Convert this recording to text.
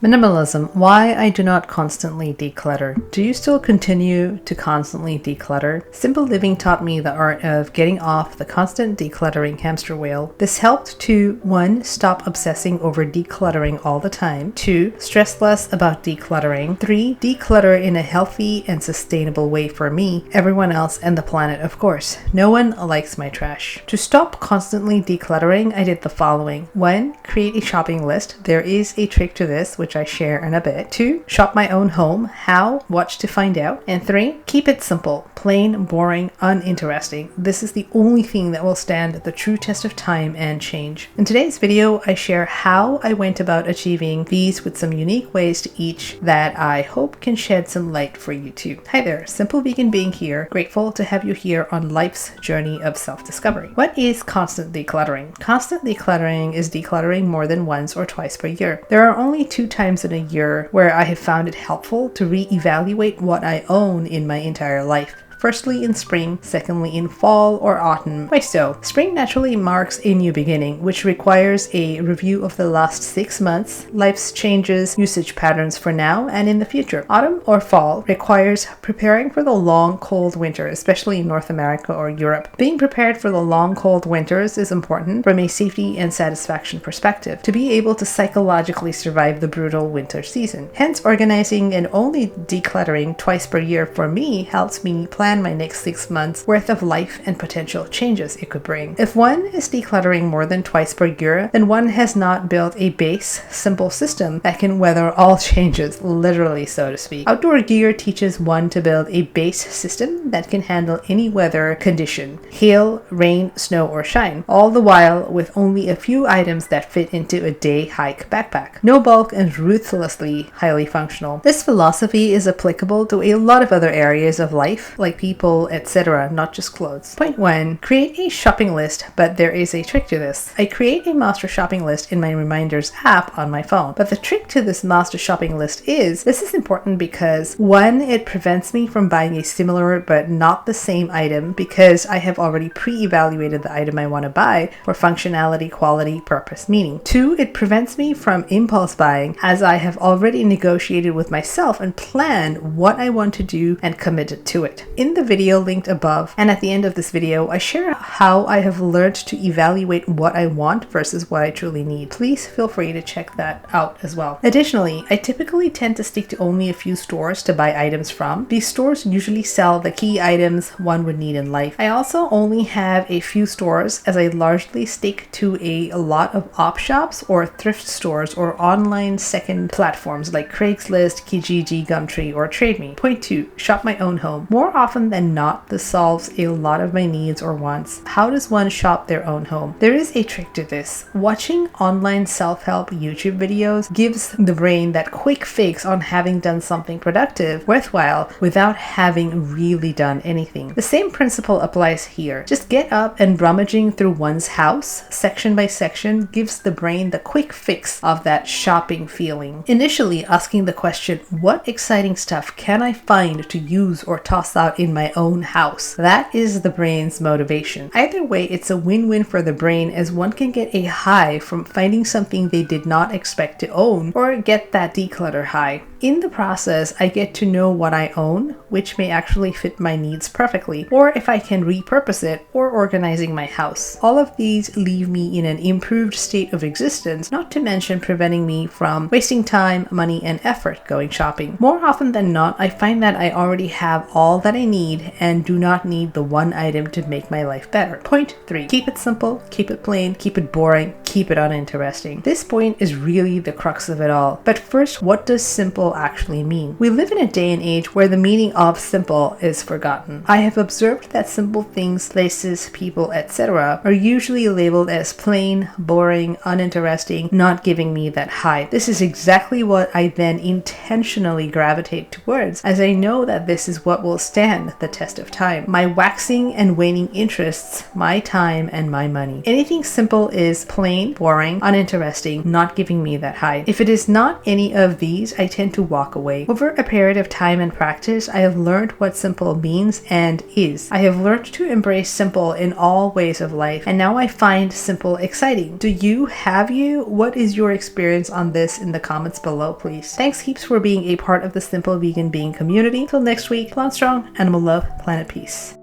Minimalism. Why I do not constantly declutter. Do you still continue to constantly declutter? Simple living taught me the art of getting off the constant decluttering hamster wheel. This helped to 1. Stop obsessing over decluttering all the time. 2. Stress less about decluttering. 3. Declutter in a healthy and sustainable way for me, everyone else, and the planet, of course. No one likes my trash. To stop constantly decluttering, I did the following. 1. Create a shopping list. There is a trick to this, which I share in a bit. 2. Shop my own home. How? Watch to find out. And 3. Keep it simple. Plain, boring, uninteresting. This is the only thing that will stand the true test of time and change. In today's video, I share how I went about achieving these with some unique ways to each that I hope can shed some light for you too. Hi there, Simple Vegan Being here. Grateful to have you here on life's journey of self-discovery. What is constant decluttering? Constant decluttering is decluttering more than once or twice per year. There are only 2 times in a year where I have found it helpful to reevaluate what I own in my entire life. Firstly in spring, secondly in fall or autumn. Why so? Spring naturally marks a new beginning, which requires a review of the last 6 months, life's changes, usage patterns for now and in the future. Autumn or fall requires preparing for the long cold winter, especially in North America or Europe. Being prepared for the long cold winters is important from a safety and satisfaction perspective, to be able to psychologically survive the brutal winter season. Hence, organizing and only decluttering twice per year for me helps me plan my next 6 months worth of life and potential changes it could bring. If one is decluttering more than twice per year, then one has not built a base, simple system that can weather all changes, literally so to speak. Outdoor gear teaches one to build a base system that can handle any weather condition, hail, rain, snow, or shine, all the while with only a few items that fit into a day hike backpack. No bulk and ruthlessly highly functional. This philosophy is applicable to a lot of other areas of life, like people, etc., not just clothes. Point 1. Create a shopping list, but there is a trick to this. I create a master shopping list in my reminders app on my phone, but the trick to this master shopping list is, this is important because 1. It prevents me from buying a similar but not the same item because I have already pre-evaluated the item I want to buy for functionality, quality, purpose, meaning. 2. It prevents me from impulse buying as I have already negotiated with myself and planned what I want to do and committed to it. In the video linked above and at the end of this video, I share how I have learned to evaluate what I want versus what I truly need. Please feel free to check that out as well. Additionally, I typically tend to stick to only a few stores to buy items from. These stores usually sell the key items one would need in life. I also only have a few stores as I largely stick to a lot of op shops or thrift stores or online second platforms like Craigslist, Kijiji, Gumtree, or TradeMe. Point 2. Shop my own home. More often than not, this solves a lot of my needs or wants. How does one shop their own home? There is a trick to this. Watching online self-help YouTube videos gives the brain that quick fix on having done something productive, worthwhile, without having really done anything. The same principle applies here. Just get up and rummaging through one's house, section by section, gives the brain the quick fix of that shopping feeling. Initially asking the question, what exciting stuff can I find to use or toss out in my own house? That is the brain's motivation. Either way, it's a win-win for the brain as one can get a high from finding something they did not expect to own or get that declutter high. In the process, I get to know what I own, which may actually fit my needs perfectly, or if I can repurpose it, or organizing my house. All of these leave me in an improved state of existence, not to mention preventing me from wasting time, money, and effort going shopping. More often than not, I find that I already have all that I need and do not need the one item to make my life better. Point 3. Keep it simple, keep it plain, keep it boring, keep it uninteresting. This point is really the crux of it all. But first, what does simple actually mean? We live in a day and age where the meaning of simple is forgotten. I have observed that simple things, places, people, etc. are usually labeled as plain, boring, uninteresting, not giving me that high. This is exactly what I then intentionally gravitate towards, as I know that this is what will stand the test of time. My waxing and waning interests, my time, and my money. Anything simple is plain plain, boring, uninteresting, not giving me that high. If it is not any of these, I tend to walk away. Over a period of time and practice, I have learned what simple means and is. I have learned to embrace simple in all ways of life, and now I find simple exciting. Do you? Have you? What is your experience on this in the comments below, please? Thanks heaps for being a part of the Simple Vegan Being community. Till next week, plant strong, animal love, planet peace.